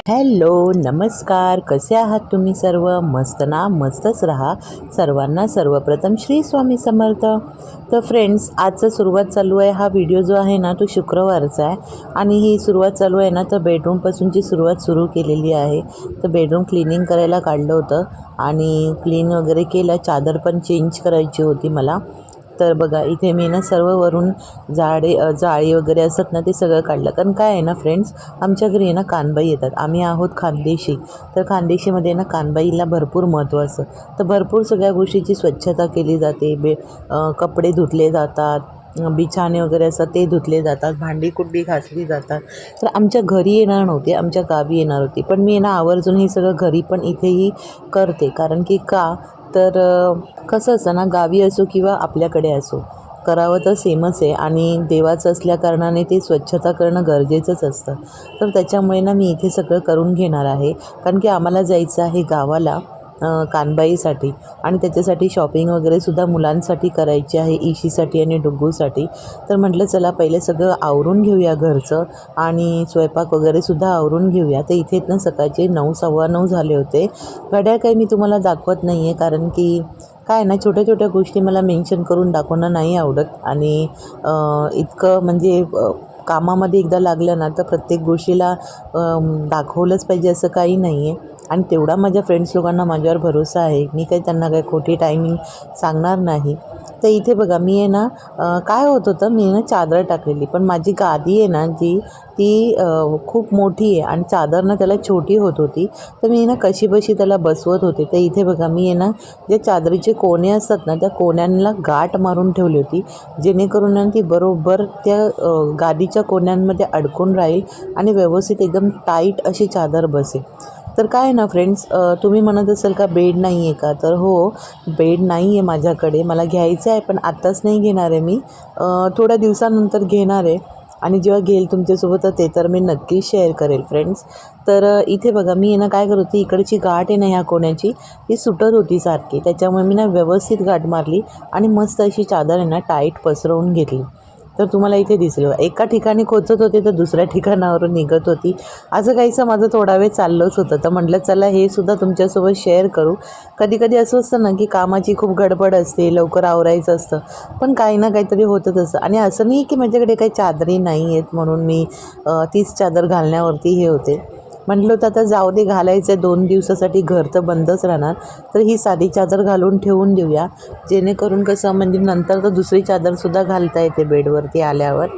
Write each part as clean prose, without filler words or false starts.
Hello, नमस्कार. कसे आहात तुम्ही सर्व? मस्त ना? मस्तच राहा. सर्वांना सर्वप्रथम श्री स्वामी समर्थ. तर फ्रेंड्स, आजचं सुरुवात चालू आहे. हा व्हिडिओ जो आहे ना तो शुक्रवारचा आहे आणि ही सुरुवात चालू आहे ना तर बेडरूमपासूनची सुरुवात सुरू केलेली आहे. तर बेडरूम क्लिनिंग करायला काढलं होतं आणि क्लीन वगैरे केलं. चादर पण चेंज करायची होती मला. तर बघा इथे मी ना सर्व वरून जाळी वगैरे असतात ना ते सगळं काढलं. कारण काय आहे ना फ्रेंड्स, आमच्या घरी आहे ना कानबाई येतात. आम्ही आहोत खानदेशी. तर खानदेशीमध्ये ना कानबाईला भरपूर महत्त्व असतं. तर भरपूर सगळ्या गोष्टीची स्वच्छता केली जाते. कपडे धुतले जातात, बिछाणे वगैरे असतात ते धुतले जातात, भांडी कुंडी घासली जातात. तर आमच्या घरी येणार नव्हते, आमच्या गावी येणार होती. पण मी ना आवर्जून हे सगळं घरी पण इथेही करते. कारण की का तर कसं असतं ना, गावी असो किंवा आपल्याकडे असो, करावं तर सेमच आहे आणि देवाचं असल्याकारणाने ते स्वच्छता करणं गरजेचंच असतं. तर त्याच्यामुळे ना मी इथे सगळं करून घेणार आहे. कारण की आम्हाला जायचं आहे गावाला कानबाईसाठी आणि त्याच्यासाठी शॉपिंग वगैरेसुद्धा मुलांसाठी करायची आहे, इशीसाठी आणि डुग्गूसाठी. तर म्हटलं चला पहिले सगळं आवरून घेऊया घरचं आणि स्वयंपाक वगैरेसुद्धा आवरून घेऊया. तर इथे ना सकाळचे 9, 9:15 झाले होते. घड्याळ काही मी तुम्हाला दाखवत नाही आहे, कारण की काय ना छोट्या छोट्या गोष्टी मला मेन्शन करून दाखवणं नाही आवडत आणि इतकं म्हणजे कामामध्ये एकदा लागलं ना तर प्रत्येक गोष्टीला दाखवलंच पाहिजे असं काही नाही आहे. आणि तेवढा माझ्या फ्रेंड्स लोकांना माझ्यावर भरोसा आहे. मी काही त्यांना काही खोटी टायमिंग सांगणार नाही. तर इथे बघा मी आहे ना काय होत होतं, मी ना चादर टाकलेली, पण माझी गादी आहे ना ती खूप मोठी आहे आणि चादर ना त्याला छोटी होत होती. तर मी ना कशीबशी त्याला बसवत होते. तर इथे बघा मी आहे ना जे चादरीचे कोणे असतात ना त्या कोण्यांना गाठ मारून ठेवली होती, जेणेकरून ना ती बरोबर त्या गादीच्या कोण्यांमध्ये अडकून राहील आणि व्यवस्थित एकदम टाईट अशी चादर बसेल. तर काय ना फ्रेंड्स, तुम्ही म्हणत असाल का बेड नाही आहे का? तर हो, बेड नाही आहे माझ्याकडे. मला घ्यायचं आहे, पण आत्ताच नाही घेणार आहे मी. थोड्या दिवसानंतर घेणार आहे आणि जेव्हा घेईल तुमच्यासोबत ते तर मी नक्की शेअर करेल फ्रेंड्स. तर इथे बघा मी ना काय करत होती, इकडची गाठ आहे ना ह्या कोण्याची ती सुटत होती सारखी. त्याच्यामुळे मी ना व्यवस्थित गाठ मारली आणि मस्त अशी चादर आहे ना टाईट पसरवून घेतली. तर तुम्हाला इथे दिसेल एका ठिकाणी खोचत होते तर दुसऱ्या ठिकाणावरून निघत होती. असं काहीसं माझं थोडा वेळ चाललंच होतं. तर म्हटलं चला हे सुद्धा तुमच्यासोबत शेअर करू. कधी कधी असं असतं ना की कामाची खूप गडबड असते, लवकर आवरायचं असतं, पण काही ना काहीतरी होतच असतं. आणि असं नाही की माझ्याकडे काही चादरी नाही आहेत म्हणून मी तीच चादर घालण्यावरती हे होते. म्हटलं होतं आता जाऊ दे, घालायचं 2 दिवसासाठी, घर तर बंदच राहणार, तर ही साधी चादर घालून ठेवून देऊया. जेणेकरून कसं म्हणजे नंतर तर दुसरी चादरसुद्धा घालता येते बेडवरती आल्यावर,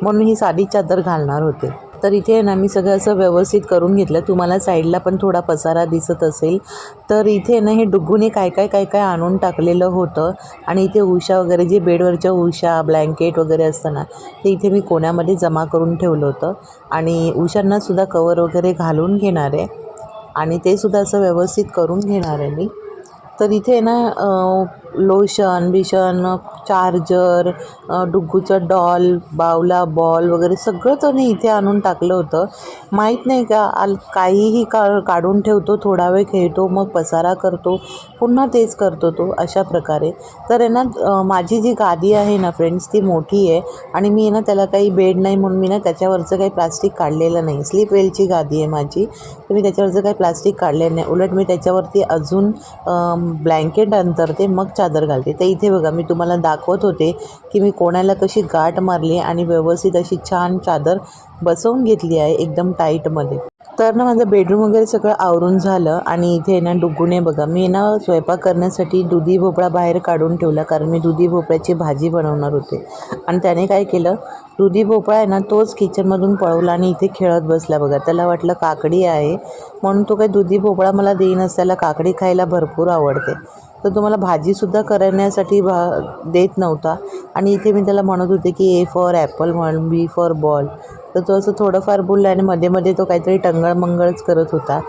म्हणून ही साधी चादर घालणार होते. तर इथे ना मी सगळं असं व्यवस्थित करून घेतलं. तुम्हाला साईडला पण थोडा पसारा दिसत असेल. तर इथे ना हे डुग्गूने काय आणून टाकलेलं होतं आणि इथे उशा वगैरे जे बेडवरच्या उशा ब्लँकेट वगैरे असतं ना ते इथे मी कोण्यामध्ये जमा करून ठेवलं होतं आणि उशांनासुद्धा कवर वगैरे घालून घेणार आहे आणि ते सुद्धा असं व्यवस्थित करून घेणार आहे मी. तर इथे ना लोशन बिशन, चार्जर, डुग्गूचं डॉल, बावला बॉल वगैरे सगळं त्याने इथे आणून टाकलं होतं. माहीत नाही का काहीही काढून ठेवतो, थोडा वेळ खेळतो, मग पसारा करतो, पुन्हा तेच करतो तो अशा प्रकारे. तर आहे ना माझी जी गादी आहे ना फ्रेंड्स ती मोठी आहे आणि मी ना त्याला काही बेड नाही म्हणून मी ना त्याच्यावरचं काही प्लास्टिक काढलेलं नाही. स्लीप वेलची गादी आहे माझी, तर मी त्याच्यावरचं काही प्लास्टिक काढलेलं नाही. उलट मी त्याच्यावरती अजून ब्लँकेट अंतरते, मग चादर घालते. तर इथे बघा मी तुम्हाला दाखवत होते की मी कोणाला कशी गाठ मारली आणि व्यवस्थित अशी छान चादर बसवून घेतली आहे एकदम टाईटमध्ये. तर ना माझं बेडरूम वगैरे सगळं आवरून झालं आणि इथे ना डुग्गूने बघा मी ना स्वयंपाक करण्यासाठी दुधी भोपळा बाहेर काढून ठेवला, कारण मी दुधी भोपळ्याची भाजी बनवणार होते. आणि त्याने काय केलं, दुधी भोपळा आहे ना तोच किचनमधून पळवला आणि इथे खेळत बसला बघा. त्याला वाटलं काकडी आहे म्हणून तो काही दुधी भोपळा मला देईनच, त्याला काकडी खायला भरपूर आवडते. तर तुम्हाला भाजीसुद्धा करण्यासाठी देत नव्हता. आणि इथे मी त्याला म्हणत होते की ए फॉर ॲपल म्हण, बी फॉर बॉल. तर तो असं थोडंफार बोलला आणि मध्ये मध्ये तो काहीतरी टंगळमंगळच करत होता,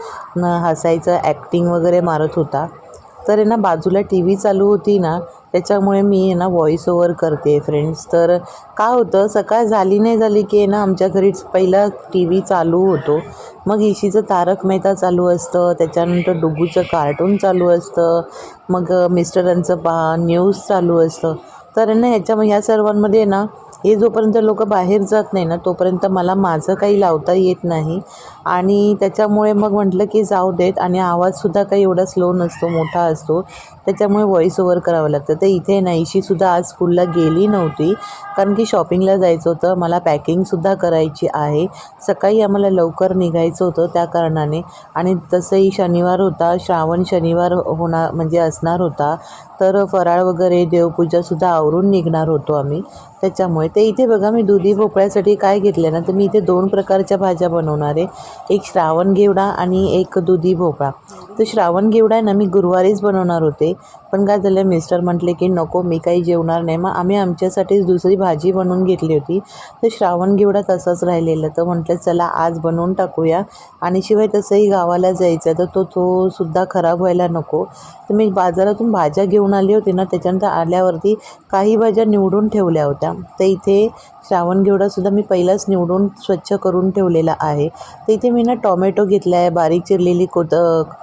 हसायचं, ॲक्टिंग वगैरे मारत होता. तर आहे ना बाजूला टी व्ही चालू होती ना त्याच्यामुळे मी आहे ना व्हॉईस ओव्हर करते फ्रेंड्स. तर काय होतं, सकाळ झाली नाही झाली की आहे ना आमच्या घरी पहिला टी व्ही चालू होतो, मग इशीचं तारक मेहता चालू असतं, त्याच्यानंतर डुग्गूचं कार्टून चालू असतं, मग मिस्टरांचं न्यूज चालू असतं. तर ना ह्या सर्वांमध्ये ना हे जोपर्यंत लोक बाहेर जात नाही ना तोपर्यंत मला माझं काही लावता येत नाही. आणि त्याच्यामुळे मग म्हटलं की जाऊ देत. आणि आवाजसुद्धा काही एवढा स्लो नसतो, मोठा असतो, त्याच्यामुळे व्हॉईस ओव्हर करावं लागतं. तर इथे नाहीशीसुद्धा आज स्कूलला गेली नव्हती, कारण की शॉपिंगला जायचं होतं, मला पॅकिंगसुद्धा करायची आहे. सकाळी आम्हाला लवकर निघायचं होतं त्या कारणाने. आणि तसंही शनिवार होता, श्रावण शनिवार होणार म्हणजे असणार होता. तर फराळ वगैरे देवपूजासुद्धा आवरून निघणार होतो आम्ही. त्याच्यामुळे ते इथे बघा मी दुधी भोपळ्यासाठी काय घेतलं ना, तर मी इथे 2 प्रकारच्या भाज्या बनवणार आहे. एक श्रावण घेवडा आणि एक दुधी भोपळा. तर श्रावण घेवडा आहे ना मी गुरुवारीच बनवणार होते, पण काय झालं मिस्टर म्हटले की नको मी काही जेवणार नाही. मग आम्ही आमच्यासाठीच दुसरी भाजी बनवून घेतली होती. तर श्रावण घेवडा तसाच राहिलेला, तर म्हटलं चला आज बनवून टाकूया. आणि शिवाय तसंही गावाला जायचं आहे तर तो सुद्धा खराब व्हायला नको. तर मी बाजारातून भाज्या घेऊन आली होती ना, त्याच्यानंतर आल्यावरती काही भाज्या निवडून ठेवल्या होत्या. तर इथे श्रावण घेवडासुद्धा मी पहिलाच निवडून स्वच्छ करून ठेवलेला आहे. तर इथे मी ना टॉमॅटो घेतला आहे, बारीक चिरलेली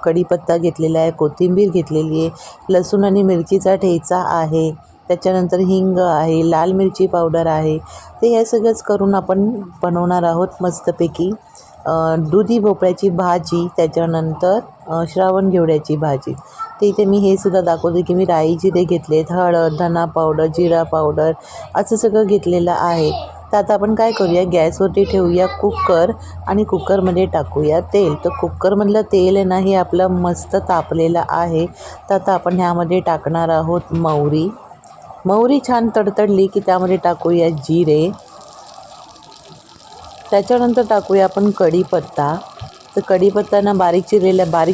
कढीपत्ता घेतलेला आहे, कोथिंबीर घेतलेली आहे, लसूण आणि मिरचीचा ठेचा आहे, त्याच्यानंतर हिंग आहे, लाल मिरची पावडर आहे. ते हे सगळंच करून आपण बनवणार आहोत मस्तपैकी दुधी भोपळ्याची भाजी, त्याच्यानंतर श्रावण घेवड्याची भाजी. ते इथे मी हे सुद्धा दाखवते की मी राई जिरे घेतलेत, हळद, धना पावडर, जिरा पावडर असं सगळं घेतलेलं आहे. तर आता आपण काय करूया, गॅसवरती ठेवूया कुकर आणि कुकरमध्ये टाकूया तेल. तर कुकरमधलं तेल आहे ना हे आपलं मस्त तापलेलं आहे. तर आता आपण ह्यामध्ये टाकणार आहोत मोहरी. मोहरी छान तडतडली की त्यामध्ये टाकूया जिरे, त्याच्यानंतर टाकूया आपण कढीपत्ता. तर कढीपत्ता बारीक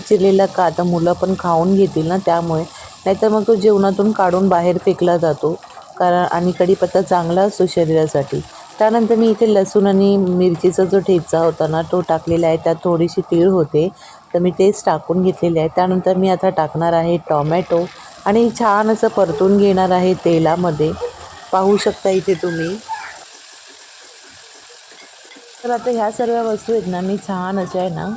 चिरलेला का आता मुलं पण खाऊन घेतील ना त्यामुळे, नाहीतर मग तो जेवणातून काढून बाहेर फेकला जातो, कारण आणि कढीपत्ता चांगला असतो शरीरासाठी. त्यानंतर मी इथे लसूण आणि मिरचीचा जो ठेचा होता ना तो टाकलेला आहे. त्यात थोडीशी तीळ होते, तर मी तेच टाकून घेतलेले आहे. त्यानंतर मी आता टाकणार आहे टॉमॅटो आणि छान असं परतून घेणार आहे तेलामध्ये. पाहू शकता इथे तुम्ही. तर आता ह्या सर्व वस्तू आहेत ना मी छान अशा आहे ना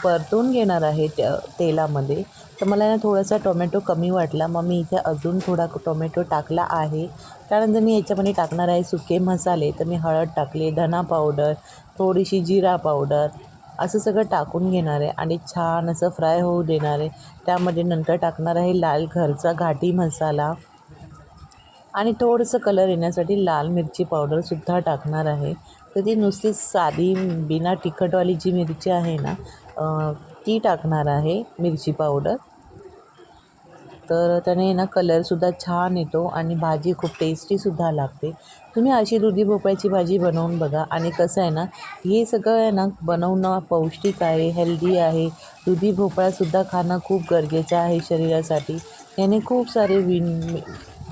परतून घेणार आहे त्या तेलामध्ये. तर मला ना थोडासा टोमॅटो कमी वाटला, मग मी इथे अजून थोडा टोमॅटो टाकला आहे. त्यानंतर मी याच्यामध्ये टाकणार आहे सुके मसाले. तर मी हळद टाकले, धना पावडर, थोडीशी जिरा पावडर असं सगळं टाकून घेणार आहे आणि छान असं फ्राय होऊ देणार आहे. त्यामध्ये नंतर टाकणार आहे लाल घरचा घाटी मसाला आणि थोडंसं कलर येण्यासाठी लाल मिरची पावडरसुद्धा टाकणार आहे. तर ती नुसती साधी बिना तिखटवाली जी मिरची आहे ना ती टाकणार आहे मिरची पावडर. तर त्याने ना कलरसुद्धा छान येतो आणि भाजी खूप टेस्टीसुद्धा लागते. तुम्ही अशी दुधी भोपळ्याची भाजी बनवून बघा. आणि कसं आहे ना हे सगळं आहे ना बनवणं पौष्टिक आहे, हेल्दी आहे. दुधी भोपळासुद्धा खाणं खूप गरजेचं आहे शरीरासाठी. याने खूप सारे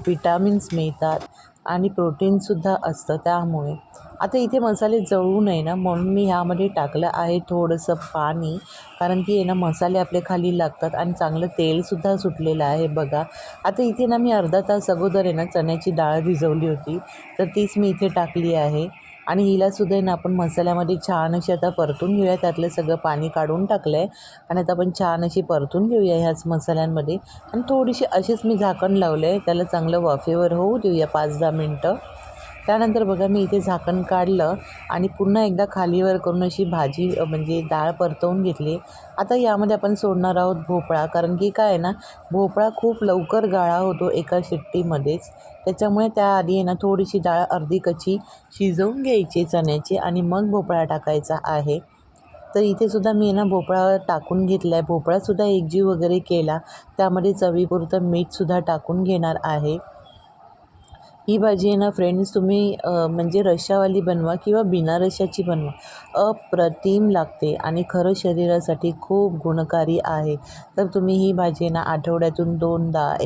विटामिन्स मिळतात आणि प्रोटीनसुद्धा असतं. त्यामुळे आता इथे मसाले जळू नये ना म्हणून मी ह्यामध्ये टाकलं आहे थोडंसं पाणी, कारण की आहे ना मसाले आपले खाली लागतात आणि चांगलं तेलसुद्धा सुटलेलं आहे बघा. आता इथे ना मी अर्धा तास अगोदर आहे ना चण्याची डाळ भिजवली होती, तर तीच मी इथे टाकली आहे. आणि हिलासुद्धा आहे ना आपण मसाल्यामध्ये छान अशी आता परतून घेऊया. त्यातलं सगळं पाणी काढून टाकलं आहे आणि आता आपण छान अशी परतून घेऊया ह्याच मसाल्यांमध्ये. आणि थोडीशी अशीच मी झाकण लावलं आहे, त्याला चांगलं वाफेवर होऊ देऊया 5-10 मिनटं. त्यानंतर बघा मी इथे झाकण काढलं आणि पुन्हा एकदा खालीवर करून अशी भाजी म्हणजे डाळ परतवून घेतली. आता यामध्ये आपण सोडणार आहोत भोपळा, कारण की काय आहे ना भोपळा खूप लवकर गाळा होतो एका शिट्टीमध्येच. त्याच्यामुळे त्याआधी आहे ना थोडीशी डाळ अर्धी कच्ची शिजवून घ्यायची चण्याची आणि मग भोपळा टाकायचा आहे. तर इथेसुद्धा मी ना भोपळा टाकून घेतला आहे. भोपळासुद्धा एकजीव वगैरे केला. त्यामध्ये चवीपुरतं मीठसुद्धा टाकून घेणार आहे. ही भाजी आहे ना फ्रेंड्स तुम्ही म्हणजे रश्शावाली बनवा किंवा बिना रश्शाची बनवा, अप्रतिम लागते आणि खरं शरीरासाठी खूप गुणकारी आहे. तर तुम्ही ही भाजी आहे ना आठवड्यातून दोनदा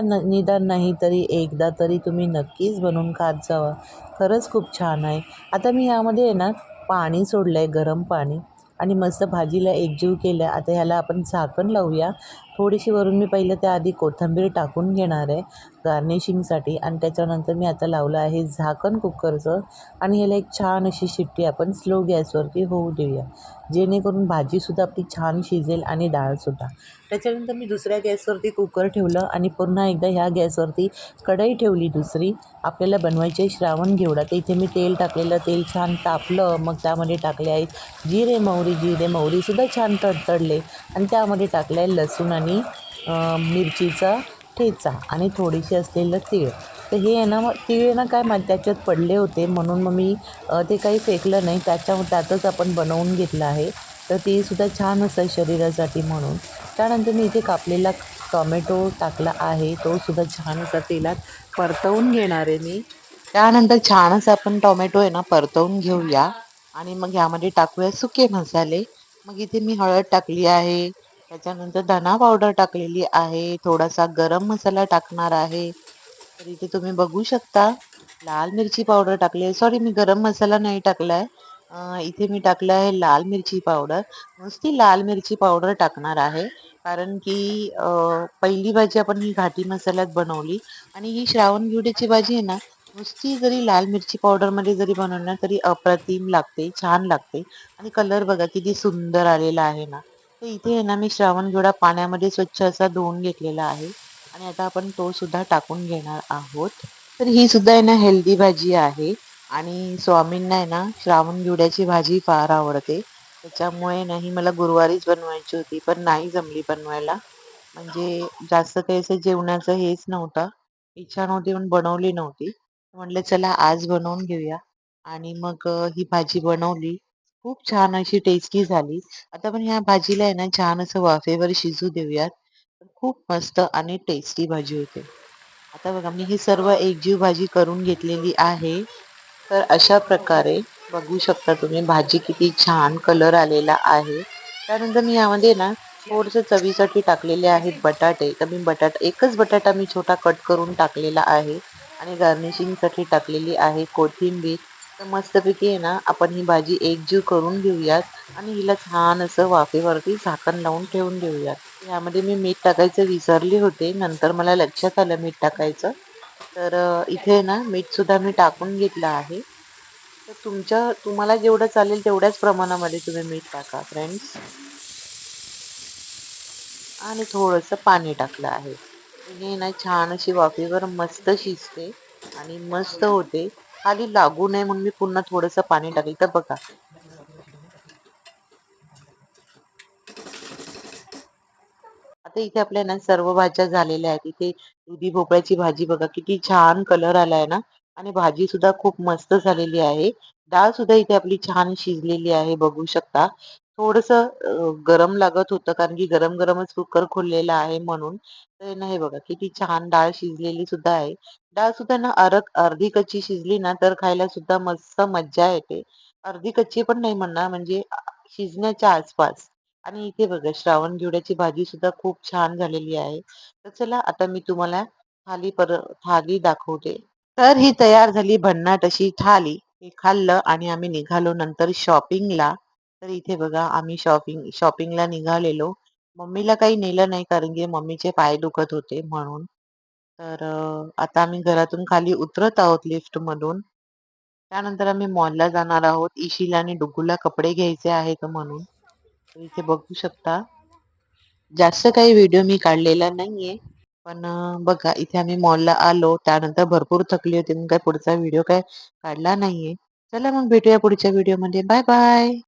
निदान नाही तरी एकदा तरी तुम्ही नक्कीच बनवून खात जावा. खरंच खूप छान आहे. आता मी ह्यामध्ये आहे ना पाणी सोडलं आहे, गरम पाणी, आणि मस्त भाजीला एकजीव केलं. आता ह्याला आपण झाकण लावूया. थोडीशी वरून मी पहिलं त्याआधी कोथिंबीर टाकून घेणार आहे गार्निशिंगसाठी आणि त्याच्यानंतर मी आता लावलं आहे झाकण कुकरचं आणि ह्याला एक छान अशी शिट्टी आपण स्लो गॅसवरती होऊ देऊया, जेणेकरून भाजीसुद्धा आपली छान शिजेल आणि डाळसुद्धा. त्याच्यानंतर मी दुसऱ्या गॅसवरती कुकर ठेवलं आणि पुन्हा एकदा ह्या गॅसवरती कढई ठेवली दुसरी. आपल्याला बनवायचे श्रावण घेवडा. तर इथे मी तेल टाकलेलं, तेल छान तापलं, मग त्यामध्ये टाकले आहेत जिरे मोहरीसुद्धा छान तडतडले आणि त्यामध्ये टाकलं आहे लसूण आणि मिरचीचा ठेचा आणि थोडीशी असलेलं तीळ. तर हे आहे ना, मग तीळ ना काय त्याच्यात पडले होते म्हणून मग मी ते काही फेकलं नाही, त्यातच आपण बनवून घेतलं आहे. तर तीसुद्धा छान असतं शरीरासाठी म्हणून. त्यानंतर मी इथे कापलेला टॉमॅटो टाकला आहे, तोसुद्धा छान असा तेलात परतवून घेणार आहे मी. त्यानंतर छान असं आपण टोमॅटो आहे ना परतवून घेऊया आणि मग यामध्ये टाकूया सुके मसाले. मग इथे मी हळद टाकली आहे, त्याच्यानंतर धना पावडर टाकलेली आहे, थोडासा गरम मसाला टाकणार आहे. तर इथे तुम्ही बघू शकता लाल मिरची पावडर टाकली आहे. सॉरी, मी गरम मसाला नाही टाकलाय. इथे मी टाकलं आहे लाल मिरची पावडर. नुसती लाल मिरची पावडर टाकणार आहे. कारण की पहिली भाजी आपण ही घाटी मसाल्यात बनवली आणि ही श्रावण घेवड्याची भाजी आहे ना, नुसती जरी लाल मिरची पावडरमध्ये जरी बनवली ना तरी अप्रतिम लागते, छान लागते. आणि कलर बघा किती सुंदर आलेला आहे ना. तर इथे आहे ना मी श्रावण घेवडा पाण्यामध्ये स्वच्छ असा धुवून घेतलेला आहे आणि आता आपण तो सुद्धा टाकून घेणार आहोत. तर ही सुद्धा आहे ना हेल्दी भाजी आहे आणि स्वामींना आहे ना श्रावण घेवड्याची भाजी फार आवडते. त्याच्यामुळे नाही मला गुरुवारीच बनवायची होती, पण नाही जमली बनवायला. म्हणजे जास्त काही असं जेवणाचं हेच नव्हतं. इच्छा नव्हती म्हणून बनवली नव्हती. म्हटलं चला आज बनवून घेऊया आणि मग ही भाजी बनवली. खूप छान अशी टेस्टी झाली. आता पण ह्या भाजीला आहे ना छान असं वाफेवर शिजू देऊयात. खूप मस्त आणि टेस्टी भाजी होते. आता बघा मी ही सर्व एकजीव भाजी करून घेतलेली आहे. तर अशा प्रकारे बघू शकता तुम्ही भाजी किती छान कलर आलेला आहे. त्यानंतर मी यामध्ये ना थोडंसं चवीसाठी टाकलेले आहेत बटाटे. तर मी एकच बटाटा मी छोटा कट करून टाकलेला आहे आणि गार्निशिंगसाठी टाकलेली आहे कोथिंबीर. तर मस्तपैकी आहे ना आपण ही भाजी एकजीव करून घेऊयात आणि हिला छान असं वाफेवरती झाकण लावून ठेवून देऊयात. यामध्ये मी मीठ टाकायचं विसरले होते. नंतर मला लक्षात आलं मीठ टाकायचं. तर इथे ना मीठ सुद्धा मी टाकून घेतलं आहे. तर तुम्हाला जेवढं चालेल तेवढ्याच प्रमाणामध्ये तुम्ही मीठ टाका फ्रेंड्स. आणि थोडंसं पाणी टाकलं आहे. हे ना छान अशी वाफेवर मस्त शिजते आणि मस्त होते. खाली लागू नये म्हणून मी पुन्हा थोडंसं पाणी टाकलं. तर बघा आता इथे आपल्या ना सर्व भाज्या झालेल्या आहेत. इथे दुधी भोपळ्याची भाजी बघा किती छान कलर आलाय ना आणि भाजी सुद्धा खूप मस्त झालेली आहे. डाळ सुद्धा इथे आपली छान शिजलेली आहे बघू शकता. थोडस गरम लागत होतं कारण की गरम गरमच कुकर खोललेला आहे म्हणून. तर ना हे बघा किती छान डाळ शिजलेली सुद्धा आहे. डाळ सुद्धा ना अर्धी कच्ची शिजली ना तर खायला सुद्धा मस्त मज्जा येते. अर्धी कच्ची पण नाही म्हणणार म्हणजे शिजण्याच्या आसपास. आणि इथे बघा श्रावण घेवड्याची भाजी सुद्धा खूप छान झालेली आहे. तर चला आता मी तुम्हाला थाली दाखवते. तर ही तयार झाली भन्नाट अशी थाली. हे खाल्लं आणि आम्ही निघालो नंतर शॉपिंगला. तर इथे बघा आम्ही शॉपिंगला निघालेलो. मम्मीला काही नेलं नाही कारण की मम्मीचे पाय दुखत होते म्हणून. तर आता आम्ही घरातून खाली उतरत आहोत लिफ्टमधून. त्यानंतर आम्ही मॉलला जाणार आहोत. इशिला आणि डुगूला कपडे घ्यायचे आहेत म्हणून. तर इथे बघू शकता. जास्त काही व्हिडिओ मी काढलेला नाहीये. पण बघा इथे आम्ही मॉलला आलो. त्यानंतर भरपूर थकली होती. मग काय पुढचा व्हिडिओ काय काढला नाहीये. चला मग भेटूया पुढच्या व्हिडिओमध्ये. Bye bye.